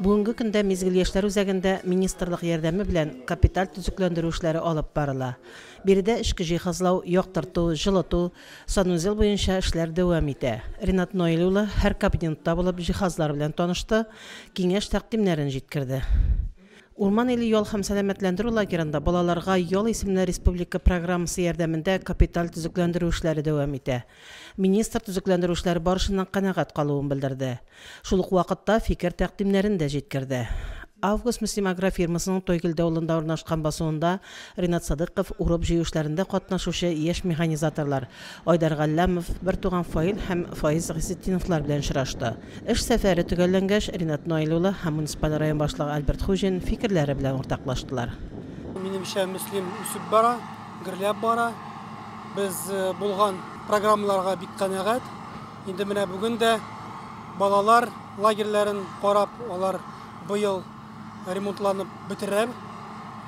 Бүгінгі көндә мизгил яшьләр үзәгендә министрлык ярдәме белән капиталь төзекләндерү эшләре алып барыла. Биредә эшкә җиһазлау, яктырту, җылыту, санузел буенча эшләр дәвам итә. Ринат Нойль улы һәр кабинетта булып җиһазлар белән танышты, киңәш тәкъдимнәрен җиткерде. Урман иле ял һәм сәламәтләндерү лагерында балаларга ял исемле республика программасы ярдәмендә капиталь төзекләндерү эшләре дәвам итә. Министр төзекләндерү эшләре барышыннан канәгать калуын белдерде. Шул ук вакытта фикер тәкъдимнәрен дә җиткерде. Август Муслим-Агро фирмасының Тойгилдә авылында урнашкан басуында Ринат Садыйков урып җыю эшләрендә катнашучы яшь механизаторлар Айдар Галләмов, Бертуган Фаил һәм Фаиз Гыйсетдиновлар белән очрашты. Эш сәфәре төгәлләнгәч, Ринат Нойль улы һәм муниципаль район башлыгы Альберт Хуҗин фикерләре белән уртаклаштылар. Минемчә, Муслим үсеп бара, гөрләп бара. Без булган программаларга бик канәгать. Инде менә бүген дә балалар лагерьләрен карап, алар быел ремонтланып бетерәм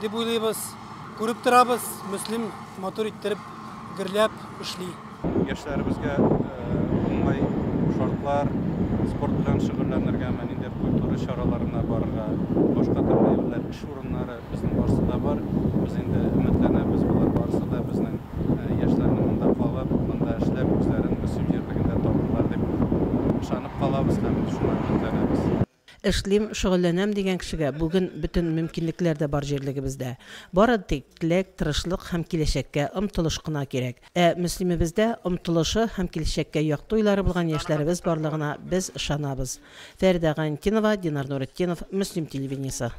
дип уйлыйбыз. Күреп торабыз, Муслим мотор иттереп, гөрләп эшли. Яшьләребезгә уңай шартлар, спорт белән шөгыльләнергә, инде культура чараларына барырга, башка төрле эш урыннары безнең барысында бар. Без инде өметләнәбез, булар барысы да безнең яшьләрнең монда калып, монда эшләп, үзләрен Муслим җирлегендә табарлар дип ышанып калабыз һәм шуңа өметләнәбез. Эшлим, шөгыльләнәм дигән кешегә бүген бөтен мөмкинлекләр дә бар җирлегебездә. Бары тик теләк, тырышлык һәм киләчәккә омтылыш кына кирәк. Муслимебездә омтылышы һәм киләчәккә якты уйлары булган яшьләребез барлыгына без ышанабыз. Фәридә Гайнетдинова, Динар Нуретдинов, Муслим телевидениесе.